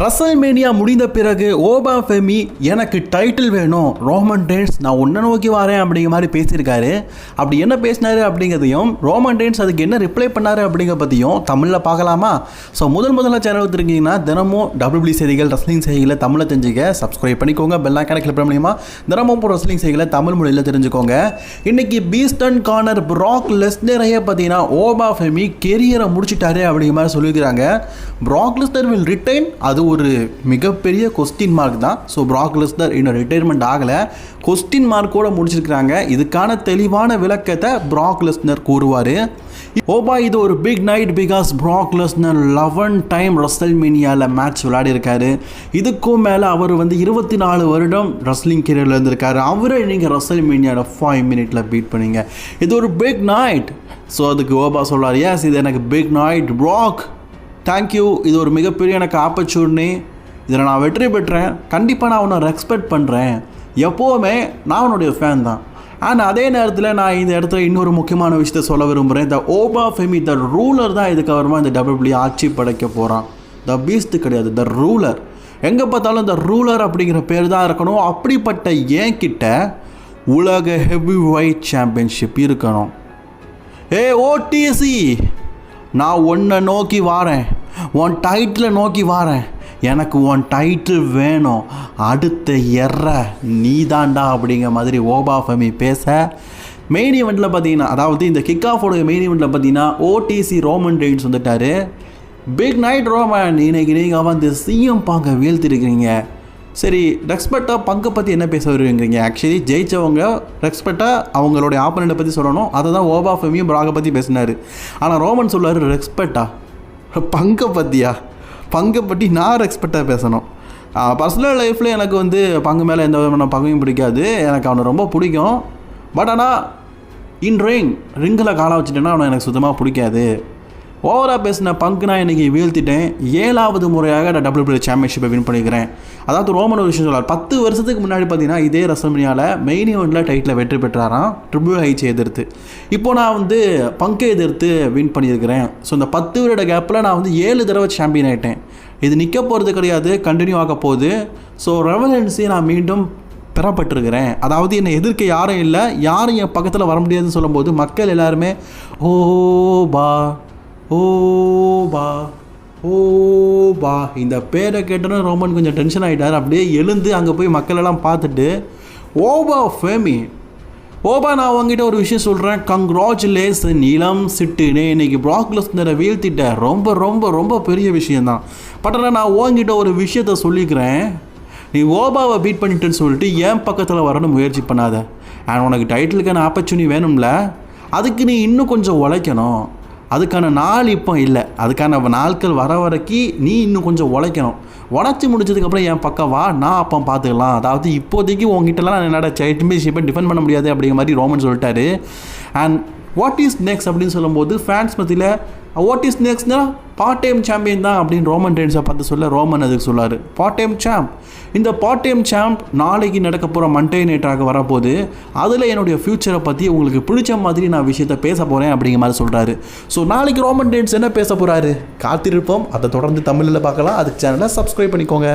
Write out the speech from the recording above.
WrestleMania முடிந்த பிறகு ஓபா ஃபெமி எனக்கு டைட்டில் வேணும், ரோமன் ரெயின்ஸ் நான் உன்னை நோக்கி வரேன் அப்படிங்கிற மாதிரி பேசியிருக்காரு. அப்படி என்ன பேசினாரு அப்படிங்கிறதையும் ரோமன் ரெயின்ஸ் அதுக்கு என்ன ரிப்ளை பண்ணாரு அப்படிங்கிற பற்றியும் தமிழில் பார்க்கலாமா? ஸோ முதல்ல சேனல் வந்துருக்கீங்கன்னா தினமும் WWE செய்திகள், ரெஸ்லிங் செய்திகளை தமிழில் தெரிஞ்சுக்க சப்ஸ்கிரைப் பண்ணிக்கோங்க. பெல் ஐகானை கிளிக் பண்ண முடியுமா? தினமும் ரெஸ்லிங் செய்திகளை தமிழ் மொழியில் தெரிஞ்சுக்கோங்க. இன்னைக்கு பீஸ்டன் கார்னர் பிராக் லெஸ்னரையே பார்த்தீங்கன்னா ஓபா ஃபெமி கெரியரை முடிச்சிட்டாரு அப்படிங்கிற மாதிரி சொல்லியிருக்கிறாங்க. பிராக் லெஸ்னர் வில் ரிட்டைன், அது ஒரு மிகப்பெரிய கொஸ்டின் மார்க் தான். ஸோ பிராக் லெஸ்னர் இன்னும் ரிட்டையர்மெண்ட் ஆகலை, கொஸ்டின் மார்க்கோட முடிச்சிருக்கிறாங்க. இதுக்கான தெளிவான விளக்கத்தை பிராக் லெஸ்னர் கூறுவார். ஓபா இது ஒரு big night because Brock Lesnar 11 time ரெஸ்ல்மேனியாவில் மேட்ச் விளையாடி இருக்காரு. இதுக்கும் மேலே அவர் 24 வருடம் ரெஸ்லிங் கெரியரில் இருந்திருக்காரு. அவரை நீங்கள் ரெஸ்ல்மேனியாவில் 5 மினிட்ல பீட் பண்ணீங்க. இது ஒரு பிக் நைட். ஸோ அதுக்கு ஓபா சொல்கிறார், எஸ் இது எனக்கு பிக் நைட் பிராக், தேங்க்யூ, இது ஒரு மிகப்பெரிய எனக்கு ஆப்பர்ச்சுனிட்டி, இதில் நான் வெற்றி பெற்றேன், கண்டிப்பாக நான் உன்னை ரெஸ்பெக்ட் பண்ணுறேன், எப்போவுமே நான் உன்னுடைய ஃபேன் தான். ஆனால் அதே நேரத்தில் நான் இந்த இடத்துல இன்னொரு முக்கியமான விஷயத்தை சொல்ல விரும்புகிறேன். த ஓபா ஃபெமி த ரூலர் தான் இதுக்கு அப்புறமா இந்த WWE ஆட்சி படைக்க போகிறான். த பீஸ்ட் கிடையாது, த ரூலர். எங்கே பார்த்தாலும் த ரூலர் அப்படிங்கிற பேர் தான் இருக்கணும். அப்படிப்பட்ட என்கிட்ட உலக ஹெவி வெயிட் சாம்பியன்ஷிப் இருக்கணும். ஓடிசி, நான் உன்னை நோக்கி வாரேன், உன் டைட்டிலை நோக்கி வாரேன், எனக்கு உன் டைட்டில் வேணும், அடுத்த நீ தாண்டா அப்படிங்கிற மாதிரி ஓபா ஃபெமி பேச, மெயின் ஈவெண்ட்டில் பார்த்தீங்கன்னா, அதாவது இந்த கிக் ஆஃபோட மெயின் ஈவெண்ட்டில் பார்த்தீங்கன்னா ஓடிசி ரோமன் ரெயின்ஸ் வந்துட்டார். பிக் நைட் ரோமன், இன்னைக்கு நீங்கள் சிஎம் பாங்க வீழ்த்திருக்கிறீங்க. சரி, ரெஸ்பெக்டாக பங்கை பற்றி என்ன பேச வருவீங்கிறீங்க? ஆக்சுவலி ஜெயித்தவங்க ரெஸ்பெக்டாக அவங்களுடைய ஆப்பனண்ட்டை பற்றி சொல்லணும். அதை தான் ஓபா ஃபெமியும் பிராகை பற்றி பேசினார். ஆனால் ரோமன் சொல்லுவார், ரெஸ்பெக்டாக பங்கை பற்றியா? பங்கை பற்றி நான் ரெஸ்பெக்டாக பேசணும். பர்சனல் லைஃப்பில் எனக்கு பங்கு மேலே எந்த விதமான பங்கையும் பிடிக்காது, எனக்கு அவனை ரொம்ப பிடிக்கும். பட் ஆனால் ரிங்கில் காலை வச்சுட்டேன்னா அவனை எனக்கு சுத்தமாக பிடிக்காது. ஓவராக பேசின பங்கு நான் இன்றைக்கி வீழ்த்திட்டேன். 7வது முறையாக நான் WWE சாம்பியன்ஷிப்பை வின் பண்ணிக்கிறேன். அதாவது ரோமன் ஒரு விஷயம் சொல்லார், 10 வருஷத்துக்கு முன்னாடி பார்த்தீங்கன்னா இதே ரெஸ்ல்மேனியாவில் மெயின் ஈவெண்ட்டில் டைட்டில் வெற்றி பெற்றாராம் ட்ரிபிள் ஹெச் எதிர்த்து. இப்போ நான் பங்கை எதிர்த்து வின் பண்ணியிருக்கிறேன். ஸோ இந்த 10 வருட கேப்பில் நான் 7 தடவை சாம்பியன் ஆகிட்டேன். இது நிற்க போகிறது கிடையாது, கண்டினியூ ஆக போகுது. ஸோ ரெவலன்ஸை நான் மீண்டும் பெறப்பட்டிருக்கிறேன். அதாவது என்னை எதிர்க்க யாரும் இல்லை, யாரும் என் பக்கத்தில் வர முடியாதுன்னு சொல்லும்போது மக்கள் எல்லாருமே ஓபா ஓபா ஓபா இந்த பேரை கேட்டோன்னு ரோமன் கொஞ்சம் டென்ஷன் ஆகிட்டார். அப்படியே எழுந்து அங்கே போய் மக்களெல்லாம் பார்த்துட்டு, ஓபா ஃபெமி, ஓபா நான் உங்ககிட்ட ஒரு விஷயம் சொல்கிறேன், கங்க்ராச்சுலேஷன் இளம் சிட்டுனே, இன்றைக்கி பிராக் லெஸ்னரை வீழ்த்திட்டேன், ரொம்ப ரொம்ப ரொம்ப பெரிய விஷயந்தான். பட் ஆனால் நான் உங்ககிட்ட ஒரு விஷயத்த சொல்லிக்கிறேன், நீ ஓபாவை பீட் பண்ணிட்டேன்னு சொல்லிட்டு என் பக்கத்தில் வரணும் முயற்சி பண்ணாத. அண்ட் உனக்கு டைட்டிலுக்கான ஆப்பர்ச்சுனிட்டி வேணும்ல, அதுக்கு நீ இன்னும் கொஞ்சம் உழைக்கணும். அதுக்கான நாள் இப்போ இல்லை, அதுக்கான நாட்கள் வர வரைக்கும் நீ இன்னும் கொஞ்சம் உழைக்கணும். உழைச்சி முடிச்சதுக்கப்புறம் என் பக்கம் வா, நான் அப்போ பார்த்துக்கலாம். அதாவது இப்போதைக்கு உங்ககிட்டலாம் என்னோட சாம்பியன்ஷிப்பை டிஃபெண்ட் பண்ண முடியாது அப்படிங்கிற மாதிரி ரோமன் சொல்லிட்டாரு. அண்ட் வாட் இஸ் நெக்ஸ்ட் அப்படின்னு சொல்லும்போது ஃபேன்ஸ் மத்தியில் வாட் இஸ் நெக்ஸ்ட்னா பார்ட் டைம் சாம்பியன் தான் அப்படின்னு ரோமன் ரெயின்ஸை பார்த்து சொல்ல, ரோமன் அதுக்கு சொல்லார் பார்ட் டைம் சாம்ப். இந்த பார்ட் டைம் சாம்ப் நாளைக்கு நடக்க போகிற மண்டே நைட்டாக வரப்போகுது, அதில் என்னுடைய ஃப்யூச்சரை பற்றி உங்களுக்கு பிடிச்ச மாதிரி நான் விஷயத்தை பேச போகிறேன் அப்படிங்கிற மாதிரி சொல்கிறாரு. ஸோ நாளைக்கு ரோமன் ரெயின்ஸ் என்ன பேச போகிறாரு காத்திருப்போம். அதை தொடர்ந்து தமிழில் பார்க்கலாம். அதுக்கு சேனலை சப்ஸ்கிரைப் பண்ணிக்கோங்க.